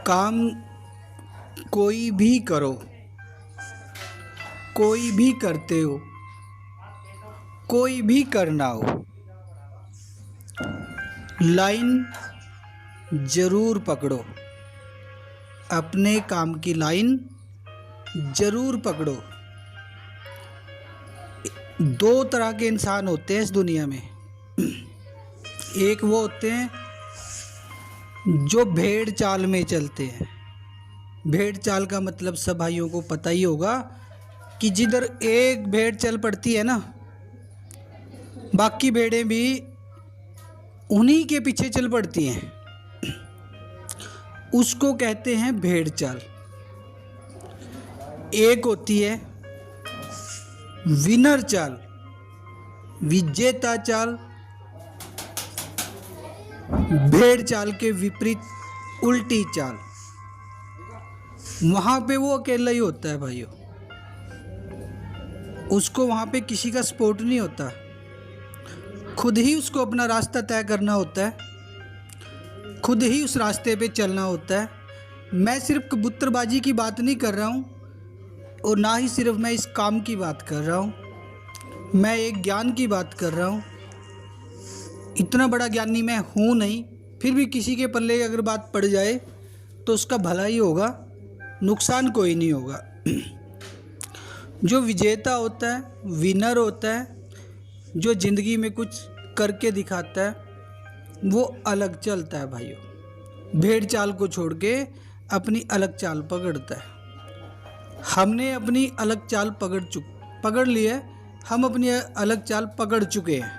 काम कोई भी करो, कोई भी करते हो, कोई भी करना हो, लाइन ज़रूर पकड़ो। अपने काम की लाइन ज़रूर पकड़ो। दो तरह के इंसान होते हैं इस दुनिया में। एक वो होते हैं जो भेड़ चाल में चलते हैं। भेड़ चाल का मतलब सब भाइयों को पता ही होगा कि जिधर एक भेड़ चल पड़ती है ना, बाकी भेड़ें भी उन्हीं के पीछे चल पड़ती हैं। उसको कहते हैं भेड़ चाल। एक होती है विनर चाल, विजेता चाल। भेड़ चाल के विपरीत उल्टी चाल। वहाँ पे वो अकेला ही होता है भाइयों। उसको वहाँ पे किसी का सपोर्ट नहीं होता। खुद ही उसको अपना रास्ता तय करना होता है, खुद ही उस रास्ते पे चलना होता है। मैं सिर्फ कबूतरबाजी की बात नहीं कर रहा हूँ और ना ही सिर्फ मैं इस काम की बात कर रहा हूँ। मैं एक ज्ञान की बात कर रहा हूँ। इतना बड़ा ज्ञानी मैं हूँ नहीं, फिर भी किसी के पल्ले अगर बात पड़ जाए तो उसका भला ही होगा, नुकसान कोई नहीं होगा। जो विजेता होता है, विनर होता है, जो ज़िंदगी में कुछ करके दिखाता है, वो अलग चलता है भाइयों। भेड़ चाल को छोड़ के अपनी अलग चाल पकड़ता है। हमने अपनी अलग चाल पकड़ ली है। हम अपनी अलग चाल पकड़ चुके हैं।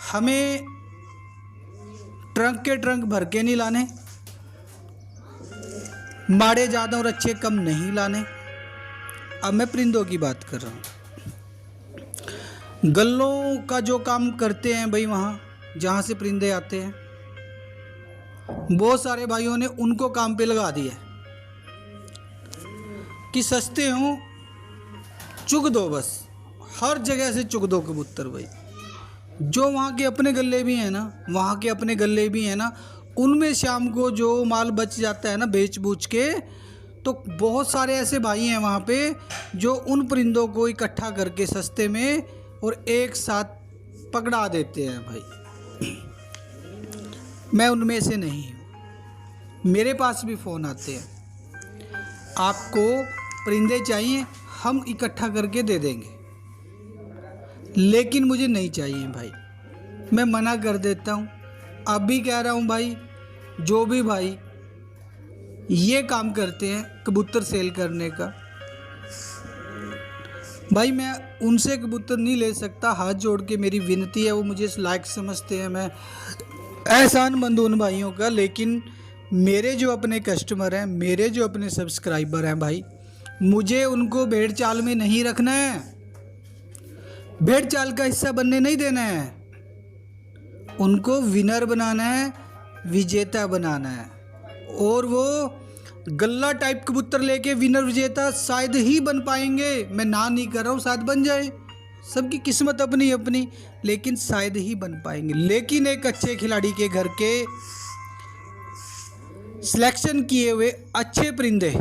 हमें ट्रंक के ट्रंक भर के नहीं लाने, माड़े ज़्यादा और अच्छे कम नहीं लाने। अब मैं परिंदों की बात कर रहा हूँ। गल्लों का जो काम करते हैं भाई, वहाँ जहाँ से परिंदे आते हैं, बहुत सारे भाइयों ने उनको काम पे लगा दिया कि सस्ते हों चुग दो, बस हर जगह से चुग दो कबूतर भाई। जो वहाँ के अपने गल्ले भी हैं ना, वहाँ के अपने गल्ले भी हैं ना, उनमें शाम को जो माल बच जाता है ना बेच बूझ के, तो बहुत सारे ऐसे भाई हैं वहाँ पे जो उन परिंदों को इकट्ठा करके सस्ते में और एक साथ पकड़ा देते हैं भाई। मैं उनमें से नहीं हूँ। मेरे पास भी फ़ोन आते हैं, आपको परिंदे चाहिए, हम इकट्ठा करके दे देंगे, लेकिन मुझे नहीं चाहिए भाई। मैं मना कर देता हूँ। अब भी कह रहा हूँ भाई, जो भी भाई ये काम करते हैं कबूतर सेल करने का, भाई मैं उनसे कबूतर नहीं ले सकता। हाथ जोड़ के मेरी विनती है, वो मुझे इस लायक समझते हैं, मैं एहसानमंद उन भाइयों का। लेकिन मेरे जो अपने कस्टमर हैं, मेरे जो अपने सब्सक्राइबर हैं भाई, मुझे उनको भेड़ चाल में नहीं रखना है, भेड़ चाल का हिस्सा बनने नहीं देना है। उनको विनर बनाना है, विजेता बनाना है। और वो गल्ला टाइप कबूतर लेके विनर विजेता शायद ही बन पाएंगे। मैं ना नहीं कर रहा हूँ, शायद बन जाए, सबकी किस्मत अपनी अपनी, लेकिन शायद ही बन पाएंगे। लेकिन एक अच्छे खिलाड़ी के घर के सिलेक्शन किए हुए अच्छे परिंदे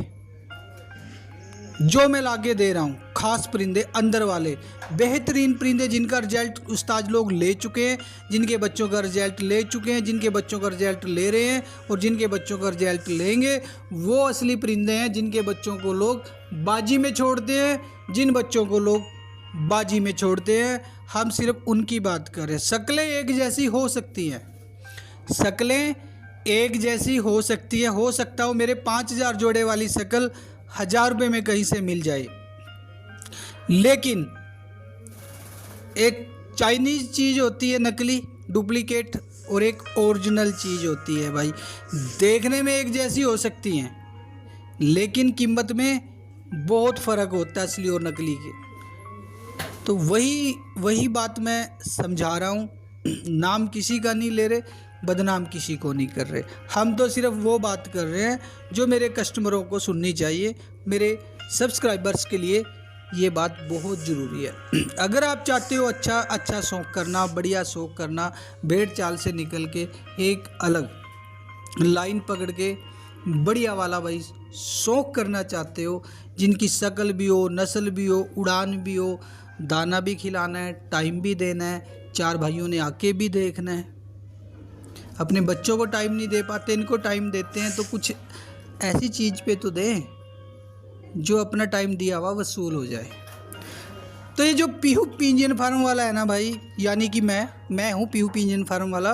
जो मैं लाके दे रहा हूँ, खास परिंदे, अंदर वाले बेहतरीन परिंदे, जिनका रिजल्ट उस्ताद लोग ले चुके हैं, जिनके बच्चों का रिजल्ट ले चुके हैं, जिनके बच्चों का रिजल्ट ले रहे हैं और जिनके बच्चों का रिजल्ट लेंगे, वो असली परिंदे हैं जिनके बच्चों को लोग बाजी में छोड़ते हैं, जिन बच्चों को लोग बाजी में छोड़ते हैं। हम सिर्फ उनकी बात कर रहे हैं। शक्लें एक जैसी हो सकती हैं, शक्लें एक जैसी हो सकती है। हो सकता हो मेरे 5000 जोड़े वाली शक्ल 1000 रुपये में कहीं से मिल जाए, लेकिन एक चाइनीज़ चीज़ होती है नकली, डुप्लीकेट, और एक ओरिजिनल चीज़ होती है भाई। देखने में एक जैसी हो सकती हैं, लेकिन कीमत में बहुत फ़र्क होता है असली और नकली के। तो वही बात मैं समझा रहा हूँ। नाम किसी का नहीं ले रहे, बदनाम किसी को नहीं कर रहे। हम तो सिर्फ वो बात कर रहे हैं जो मेरे कस्टमरों को सुननी चाहिए। मेरे सब्सक्राइबर्स के लिए ये बात बहुत ज़रूरी है। अगर आप चाहते हो अच्छा शौक़ करना, बढ़िया शौक़ करना, भेड़ चाल से निकल के एक अलग लाइन पकड़ के बढ़िया वाला भाई शौक करना चाहते हो, जिनकी शक्ल भी हो, नस्ल भी हो, उड़ान भी हो, दाना भी खिलाना है, टाइम भी देना है, 4 भाइयों ने आके भी देखना है, अपने बच्चों को टाइम नहीं दे पाते, इनको टाइम देते हैं, तो कुछ ऐसी चीज़ पे तो दें जो अपना टाइम दिया हुआ वसूल हो जाए। तो ये जो पीहू पिंजन फार्म वाला है ना भाई, यानी कि मैं हूँ पीहू पिंजन फार्म वाला,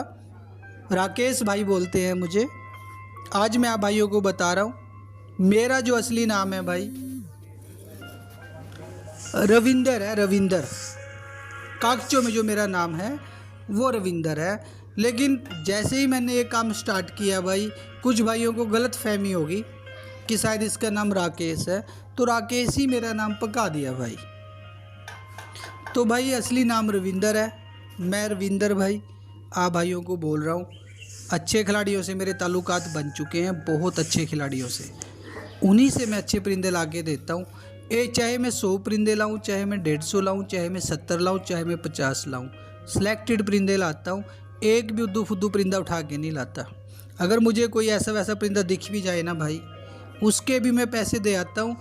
राकेश भाई बोलते हैं मुझे। आज मैं आप भाइयों को बता रहा हूँ, मेरा जो असली नाम है भाई रविंदर है, रविंदर। कागजों में जो मेरा नाम है वो रविंदर है, लेकिन जैसे ही मैंने ये काम स्टार्ट किया भाई, कुछ भाइयों को गलत फहमी होगी कि शायद इसका नाम राकेश है, तो राकेश ही मेरा नाम पका दिया भाई। तो भाई असली नाम रविंदर है, मैं रविंदर भाई आप भाइयों को बोल रहा हूँ। अच्छे खिलाड़ियों से मेरे ताल्लुकात बन चुके हैं, बहुत अच्छे खिलाड़ियों से, उन्हीं से मैं अच्छे परिंदे ला के देता हूँ। चाहे मैं 100 परिंदे लाऊँ, चाहे मैं 150 लाऊँ, चाहे मैं 70 लाऊँ, चाहे मैं 50 लाऊँ, सिलेक्टेड परिंदे लाता हूँ। एक भी उद्दू फुद्दू परिंदा उठा के नहीं लाता। अगर मुझे कोई ऐसा वैसा परिंदा दिख भी जाए ना भाई, उसके भी मैं पैसे दे आता हूँ,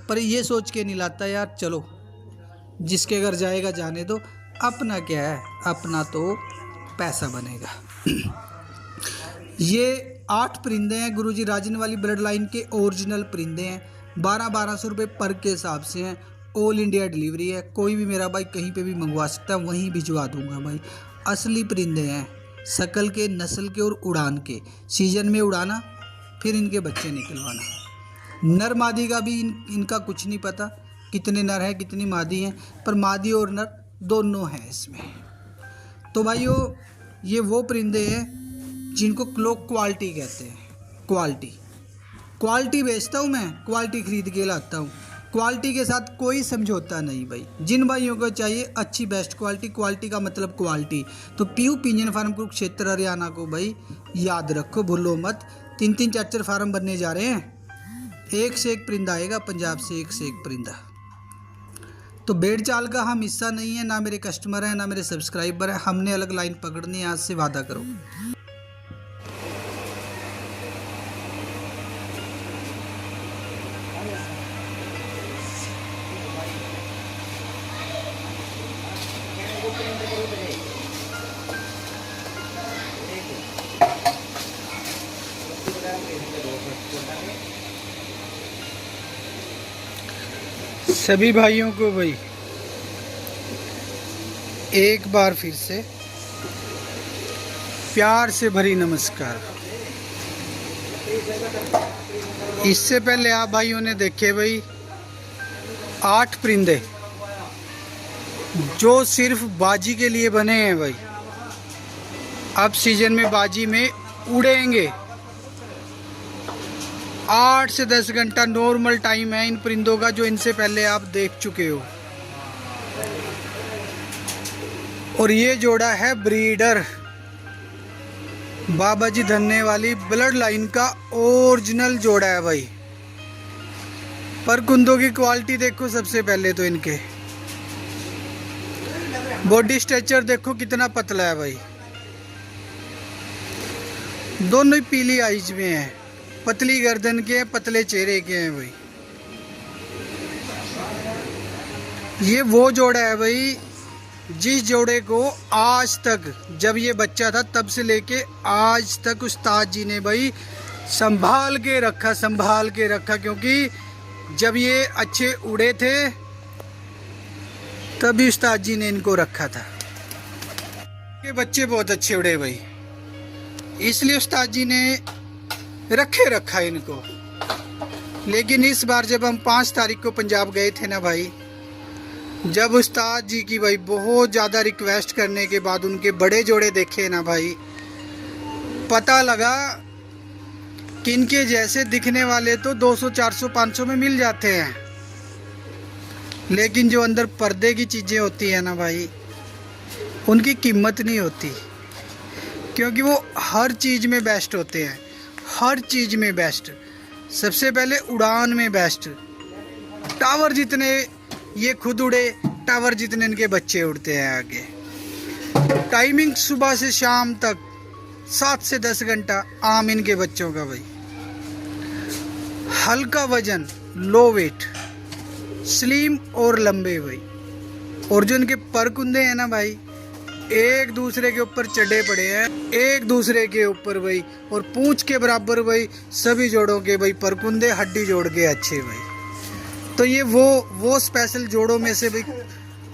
पर ये सोच के नहीं लाता यार चलो जिसके घर जाएगा जाने दो, अपना क्या है, अपना तो पैसा बनेगा। ये 8 परिंदे हैं गुरुजी राजन वाली ब्लड लाइन के ओरिजिनल परिंदे हैं, 1200 रुपये पर के हिसाब से हैं। ऑल इंडिया डिलीवरी है, कोई भी मेरा भाई कहीं पे भी मंगवा सकता है, वहीं भिजवा दूंगा भाई। असली परिंदे हैं, शकल के, नस्ल के और उड़ान के। सीजन में उड़ाना, फिर इनके बच्चे निकलवाना। नर मादी का भी इनका कुछ नहीं पता, कितने नर हैं कितनी मादी हैं, पर मादी और नर दोनों हैं इसमें। तो भाइयों ये वो परिंदे हैं जिनको क्लोक क्वालिटी कहते हैं। क्वालिटी बेचता हूँ मैं, क्वालिटी खरीद के लाता हूँ, क्वालिटी के साथ कोई समझौता नहीं भाई। जिन भाइयों को चाहिए अच्छी बेस्ट क्वालिटी का मतलब क्वालिटी, तो पीहू पिंजन फार्म कुरुक्षेत्र हरियाणा को भाई याद रखो, भूलो मत। 3-3 4-4 फार्म बनने जा रहे हैं, एक से एक परिंदा आएगा पंजाब से, एक से एक परिंदा। तो भेड़ चाल का हम हिस्सा नहीं है, ना मेरे कस्टमर हैं ना मेरे सब्सक्राइबर हैं, हमने अलग लाइन पकड़नी है, आज से वादा करो। सभी भाइयों को भाई एक बार फिर से प्यार से भरी नमस्कार। इससे पहले आप भाइयों ने देखे भाई 8 परिंदे जो सिर्फ बाजी के लिए बने हैं भाई, अब सीजन में बाजी में उड़ेंगे। 8 से 10 घंटा नॉर्मल टाइम है इन परिंदों का, जो इनसे पहले आप देख चुके हो। और ये जोड़ा है ब्रीडर, बाबा जी धन्ने वाली ब्लड लाइन का ओरिजिनल जोड़ा है भाई। पर कुंदों की क्वालिटी देखो, सबसे पहले तो इनके बॉडी स्ट्रक्चर देखो कितना पतला है भाई, दोनों ही पीली आइज में है, पतली गर्दन के हैं, पतले चेहरे के हैं भाई। ये वो जोड़ा है भाई जिस जोड़े को आज तक, जब ये बच्चा था तब से लेके आज तक उस्ताद जी ने भाई संभाल के रखा, क्योंकि जब ये अच्छे उड़े थे तभी उस्ताद जी ने इनको रखा था। ये बच्चे बहुत अच्छे उड़े भाई, इसलिए उस्ताद जी ने रखा इनको। लेकिन इस बार जब हम 5 तारीख को पंजाब गए थे ना भाई, जब उस्ताद जी की भाई बहुत ज़्यादा रिक्वेस्ट करने के बाद उनके बड़े जोड़े देखे ना भाई, पता लगा कि इनके जैसे दिखने वाले तो 200 400 500 में मिल जाते हैं, लेकिन जो अंदर पर्दे की चीज़ें होती है ना भाई, उनकी कीमत नहीं होती, क्योंकि वो हर चीज़ में बेस्ट होते हैं, हर चीज़ में बेस्ट। सबसे पहले उड़ान में बेस्ट, टावर जितने ये खुद उड़े, टावर जितने इनके बच्चे उड़ते हैं आगे। टाइमिंग सुबह से शाम तक 7 से 10 घंटा आम इनके बच्चों का भाई। हल्का वजन, लो वेट, स्लिम और लंबे भाई। और जो इनके परकुंदे हैं ना भाई, एक दूसरे के ऊपर चढ़े पड़े हैं, एक दूसरे के ऊपर भाई। और पूंछ के बराबर भाई सभी जोड़ों के भाई परकुंदे, हड्डी जोड़ के अच्छे भाई। तो ये वो स्पेशल जोड़ों में से भाई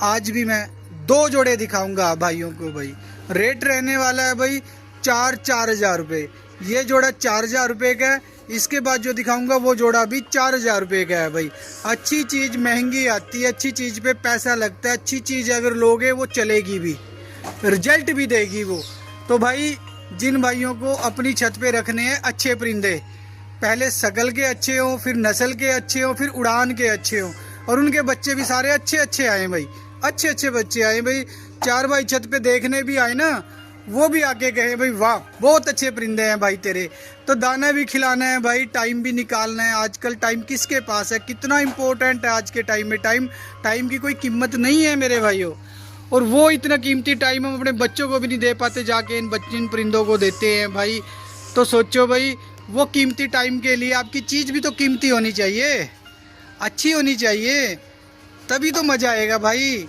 आज भी मैं 2 जोड़े दिखाऊंगा भाइयों को भाई। रेट रहने वाला है भाई 4,000 रुपये। ये जोड़ा 4,000 रुपये का है। इसके बाद जो दिखाऊंगा वो जोड़ा भी 4,000 रुपये का है भाई। अच्छी चीज़ महंगी आती है, अच्छी चीज़ पे पैसा लगता है। अच्छी चीज़ अगर लोगे वो चलेगी भी, रिजल्ट भी देगी वो। तो भाई जिन भाइयों को अपनी छत पे रखने हैं अच्छे परिंदे, पहले शकल के अच्छे हों, फिर नस्ल के अच्छे हों, फिर उड़ान के अच्छे हों, और उनके बच्चे भी सारे अच्छे अच्छे आए भाई, अच्छे अच्छे बच्चे आए भाई। 4 भाई छत पे देखने भी आए ना, वो भी आके कहे भाई वाह बहुत अच्छे परिंदे हैं भाई तेरे। तो दाना भी खिलाना है भाई, टाइम भी निकालना है। आजकल टाइम किसके पास है, कितना इम्पोर्टेंट है आज के टाइम में। टाइम की कोई कीमत नहीं है मेरे भाइयों। और वो इतना कीमती टाइम हम अपने बच्चों को भी नहीं दे पाते, जाके इन परिंदों को देते हैं भाई। तो सोचो भाई, वो कीमती टाइम के लिए आपकी चीज़ भी तो कीमती होनी चाहिए, अच्छी होनी चाहिए, तभी तो मज़ा आएगा भाई।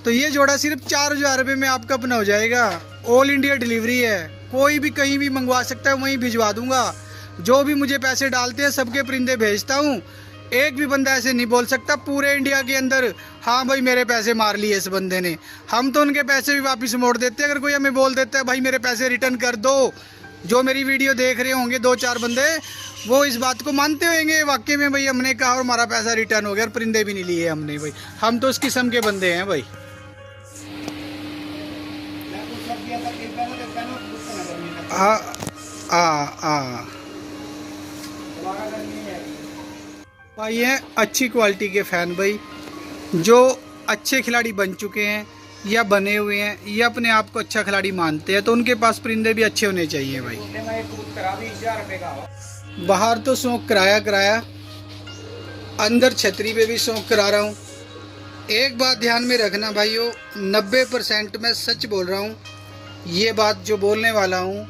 तो ये जोड़ा सिर्फ 4,000 रुपये में आपका अपना हो जाएगा। ऑल इंडिया डिलीवरी है, कोई भी कहीं भी मंगवा सकता है, वहीं भिजवा दूंगा। जो भी मुझे पैसे डालते हैं सबके परिंदे भेजता हूँ। एक भी बंदा ऐसे नहीं बोल सकता पूरे इंडिया के अंदर हाँ भाई मेरे पैसे मार लिए इस बंदे ने। हम तो उनके पैसे भी वापस मोड़ देते हैं। अगर कोई हमें बोल देता है भाई मेरे पैसे रिटर्न कर दो, जो मेरी वीडियो देख रहे होंगे 2-4 बंदे, वो इस बात को मानते होंगे वाकई में भाई हमने कहा और हमारा पैसा रिटर्न हो गया और परिंदे भी नहीं लिए हमने भाई। हम तो उस किस्म के बंदे हैं भाई। भाई हैं अच्छी क्वालिटी के फ़ैन भाई, जो अच्छे खिलाड़ी बन चुके हैं या बने हुए हैं या अपने आप को अच्छा खिलाड़ी मानते हैं, तो उनके पास परिंदे भी अच्छे होने चाहिए भाई। बाहर तो शौक कराया, अंदर छतरी पे भी शौक करा रहा हूँ। एक बात ध्यान में रखना भाइयों, 90% मैं सच बोल रहा हूँ। ये बात जो बोलने वाला हूँ,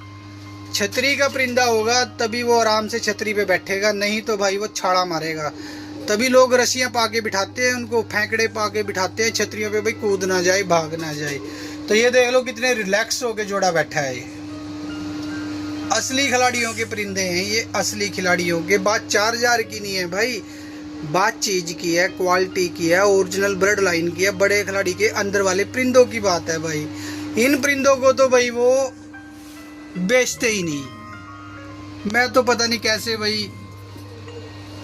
छतरी का परिंदा होगा तभी वो आराम से छतरी पे बैठेगा, नहीं तो भाई वो छाड़ा मारेगा। तभी लोग रस्सियाँ पा के बिठाते हैं, उनको फेंकड़े पा के बिठाते हैं छतरियों पे, भाई कूद ना जाए, भाग ना जाए। तो ये देख लो कितने रिलैक्स होके जोड़ा बैठा है। असली खिलाड़ियों के परिंदे हैं ये, असली खिलाड़ियों के। बात 4,000 की नहीं है भाई, बात चीज़ की है, क्वालिटी की है, ओरिजिनल ब्लड लाइन की है, बड़े खिलाड़ी के अंदर वाले परिंदों की बात है भाई। इन परिंदों को तो भाई वो बेचते ही नहीं। मैं तो पता नहीं कैसे भाई,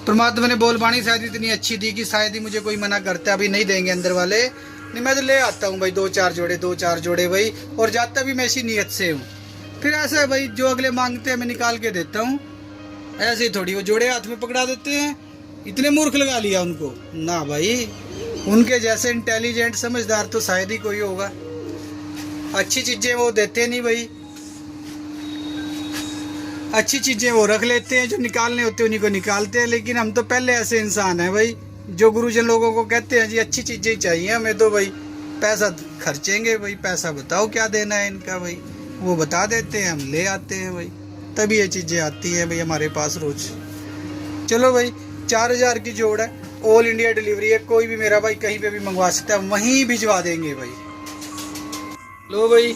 परमात्मा ने बोलबानी शायद इतनी अच्छी दी कि शायद ही मुझे कोई मना करता है अभी नहीं देंगे अंदर वाले। नहीं, मैं तो ले आता हूँ भाई 2-4 जोड़े भाई, और जाता भी मैं इसी नीयत से हूँ। फिर ऐसा है भाई, जो अगले मांगते हैं मैं निकाल के देता हूँ, ऐसे ही थोड़ी वो जोड़े हाथ में पकड़ा देते हैं। इतने मूर्ख लगा लिया उनको ना भाई, उनके जैसे इंटेलिजेंट समझदार तो शायद ही कोई होगा। अच्छी चीज़ें वो देते नहीं भाई, अच्छी चीज़ें वो रख लेते हैं, जो निकालने होते हैं उन्हीं को निकालते हैं। लेकिन हम तो पहले ऐसे इंसान हैं भाई, जो गुरुजन लोगों को कहते हैं जी अच्छी चीज़ें चाहिए हमें, तो भाई पैसा खर्चेंगे भाई, पैसा बताओ क्या देना है इनका भाई, वो बता देते हैं, हम ले आते हैं भाई, तभी ये चीज़ें आती हैं भाई हमारे पास रोज़। चलो भाई 4,000 की जोड़ है, ऑल इंडिया डिलीवरी है, कोई भी मेरा भाई कहीं पे भी मंगवा सकता है, वहीं भिजवा देंगे भाई। लो भाई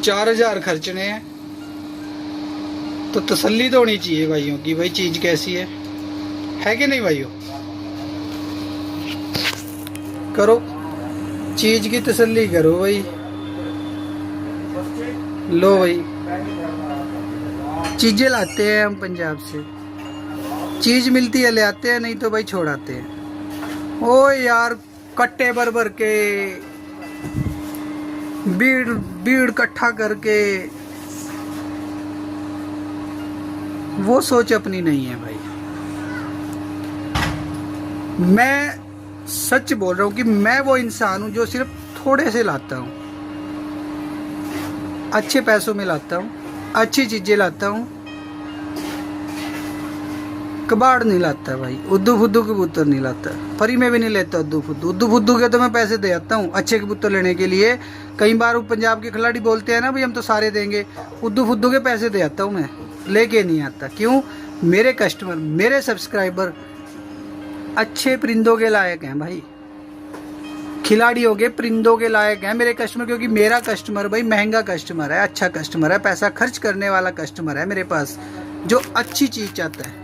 4,000 खर्चने हैं तो तसल्ली तो होनी चाहिए भाइयों की, भाई चीज़ कैसी है कि नहीं भाइयों। करो चीज़ की तसल्ली करो भाई। लो भाई चीज़ें लाते हैं हम पंजाब से, चीज़ मिलती है ले आते हैं, नहीं तो भाई छोड़ाते हैं। ओ यार कट्टे भर भर के बीड़ इकट्ठा करके, वो सोच अपनी नहीं है भाई। मैं सच बोल रहा हूँ कि मैं वो इंसान हूँ जो सिर्फ थोड़े से लाता हूँ, अच्छे पैसों में लाता हूँ, अच्छी चीज़ें लाता हूँ, कबाड़ नहीं लाता भाई, उद्दू फुद्दू कबूतर नहीं लाता, फ्री में भी नहीं लेता उद्दू फुद्दू के तो मैं पैसे दे आता हूँ अच्छे कबूतर लेने के लिए। कई बार पंजाब के खिलाड़ी बोलते हैं ना भाई हम तो सारे देंगे, उद्दू फुद्दू के पैसे दे आता हूँ मैं, लेके नहीं आता। क्यों? मेरे कस्टमर, मेरे सब्सक्राइबर अच्छे परिंदों के लायक हैं भाई, खिलाड़ी हो गए परिंदों के लायक हैं मेरे कस्टमर। क्योंकि मेरा कस्टमर भाई महंगा कस्टमर है, अच्छा कस्टमर है, पैसा खर्च करने वाला कस्टमर है मेरे पास, जो अच्छी चीज़ चाहता है,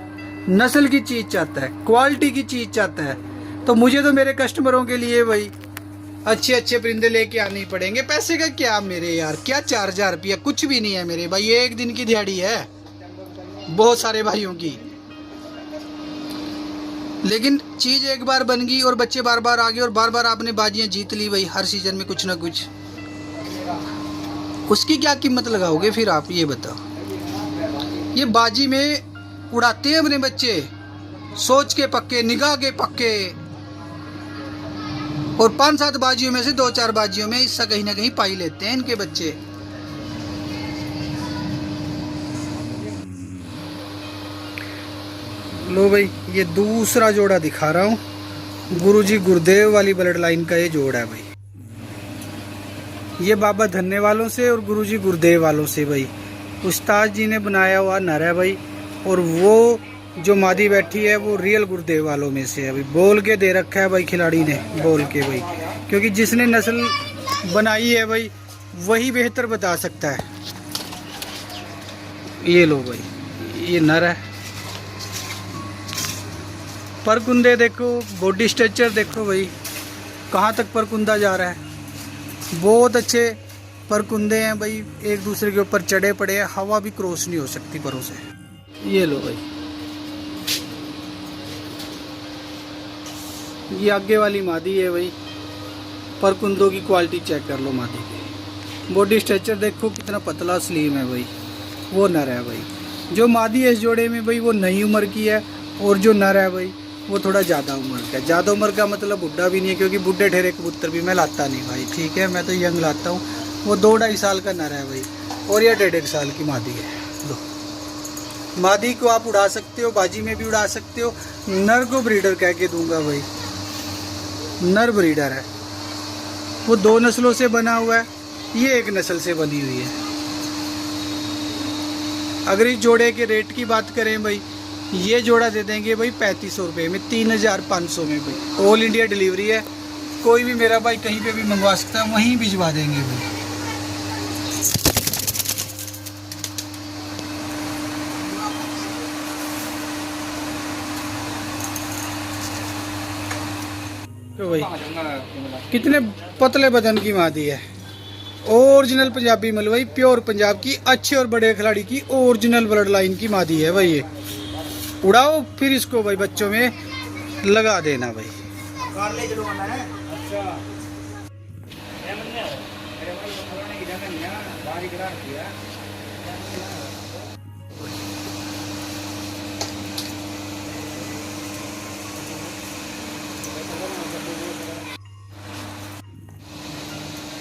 नस्ल की चीज़ चाहता है, क्वालिटी की चीज़ चाहता है। तो मुझे तो मेरे कस्टमरों के लिए भाई अच्छे अच्छे परिंदे लेके आने ही पड़ेंगे। पैसे का क्या मेरे यार, क्या 4,000 रुपया, कुछ भी नहीं है मेरे भाई, ये एक दिन की दिहाड़ी है बहुत सारे भाइयों की। लेकिन चीज़ एक बार बन गई और बच्चे बार बार आ गए और बार बार आपने बाजियां जीत ली भाई, हर सीजन में कुछ ना कुछ, उसकी क्या कीमत लगाओगे फिर आप ये बताओ। ये बाजी में उड़ाते हैं अपने बच्चे, सोच के पक्के, निगाह के पक्के, और 5-7 बाजियों में से 2-4 बाजियों में हिस्सा कहीं ना कहीं पाई लेते हैं इनके बच्चे। लो भाई, ये दूसरा जोड़ा दिखा रहा हूँ, गुरुजी गुरुदेव वाली ब्लड लाइन का ये जोड़ा है भाई। ये बाबा धन्ने वालों से और गुरुजी गुरुदेव वालों से भाई, उस्ताद जी ने बनाया हुआ नर है भाई। और वो जो मादी बैठी है वो रियल गुरुदेव वालों में से है भाई, बोल के दे रखा है भाई खिलाड़ी ने, बोल के भाई, क्योंकि जिसने नस्ल बनाई है भाई वही बेहतर बता सकता है। ये लो भाई, ये नर है, परकुंदे देखो, बॉडी स्ट्रक्चर देखो भाई, कहाँ तक परकुंदा जा रहा है, बहुत अच्छे परकुंदे हैं भाई, एक दूसरे के ऊपर चढ़े पड़े हैं, हवा भी क्रॉस नहीं हो सकती परों से। ये लो भाई, ये आगे वाली मादी है भाई, परकुंदों की क्वालिटी चेक कर लो मादी की, बॉडी स्ट्रक्चर देखो कितना पतला स्लीम है भाई, वो नर है भाई। जो मादी है इस जोड़े में भाई वो नई उम्र की है, और जो नर है भाई वो थोड़ा ज़्यादा उम्र का है। ज़्यादा उम्र का मतलब बुढ़ा भी नहीं है, क्योंकि बुढ़े ठहरे कबूतर भी मैं लाता नहीं भाई, ठीक है, मैं तो यंग लाता हूँ। वो 2-2.5 साल का नर है भाई, और यह 1.5 साल की मादी है। दो मादी को आप उड़ा सकते हो, बाजी में भी उड़ा सकते हो। नर को ब्रीडर कह के दूंगा भाई, नर ब्रीडर है, वो 2 नस्लों से बना हुआ है, ये 1 नस्ल से बनी हुई है। अगर इस जोड़े के रेट की बात करें भाई, ये जोड़ा दे देंगे भाई 3500 रुपये में, 3500 में भाई, ऑल इंडिया डिलीवरी है। कोई भी मेरा भाई कहीं पे भी मंगवा सकता है, वहीं भिजवा देंगे भाई। तो भाई कितने पतले बदन की मादी है, ओरिजिनल पंजाबी मलवई, प्योर पंजाब की, अच्छे और बड़े खिलाड़ी की ओरिजिनल ब्लड लाइन की मादी है भाई। ये उड़ाओ फिर इसको भाई बच्चों में लगा देना भाई।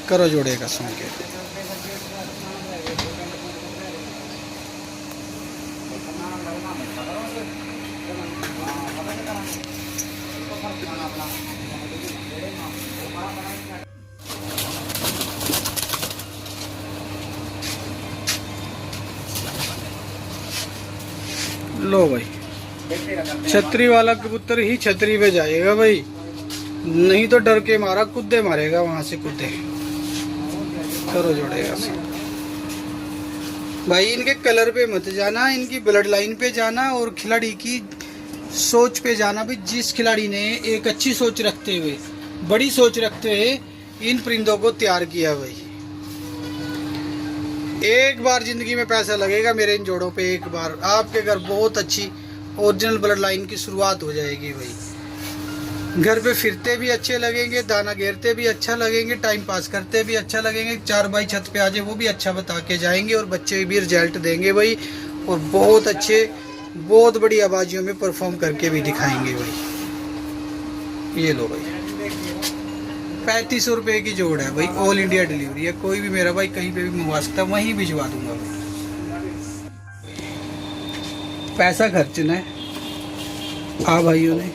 करो जोड़े का संकेत। लो भाई, छतरी वाला कबूतर ही छतरी पे जाएगा भाई, नहीं तो डर के मारा कूदे मारेगा वहां से कूदे। करो जोड़ेगा भाई, इनके कलर पे मत जाना, इनकी ब्लड लाइन पे जाना और खिलाड़ी की सोच पे जाना भाई। जिस खिलाड़ी ने एक अच्छी सोच रखते हुए, बड़ी सोच रखते हुए इन परिंदों को तैयार किया भाई, एक बार जिंदगी में पैसा लगेगा मेरे इन जोड़ों पे, एक बार आपके घर बहुत अच्छी ओरिजिनल ब्लड लाइन की शुरुआत हो जाएगी भाई। घर पे फिरते भी अच्छे लगेंगे, दाना घेरते भी अच्छा लगेंगे, टाइम पास करते भी अच्छा लगेंगे, 4 भाई छत पे आ जाए वो भी अच्छा बता के जाएंगे, और बच्चे भी रिजल्ट देंगे भाई, और बहुत अच्छे, बहुत बड़ी आवाजियों में परफॉर्म करके भी दिखाएंगे भाई। ये लो भाई, 3500 रुपये की जोड़ है भाई, ऑल इंडिया डिलीवरी है। कोई भी मेरा भाई कहीं पे भी मंगवा सकता है, वहीं भिजवा दूंगा भाई। पैसा खर्चना है हाँ भाइयों ने,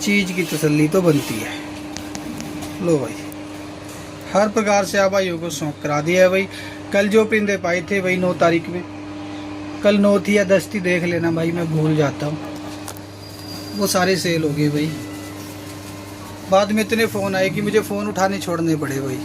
चीज़ की तसल्ली तो बनती है। लो भाई, हर प्रकार से आप भाइयों को शौक करा दिया है भाई। कल जो परिंदे पाए थे भाई 9 तारीख में, कल 9 थी या 10 थी देख लेना भाई, मैं भूल जाता हूँ। वो सारे सेल हो गए भाई। बाद में इतने फ़ोन आए कि मुझे फ़ोन उठाने छोड़ने पड़े भाई।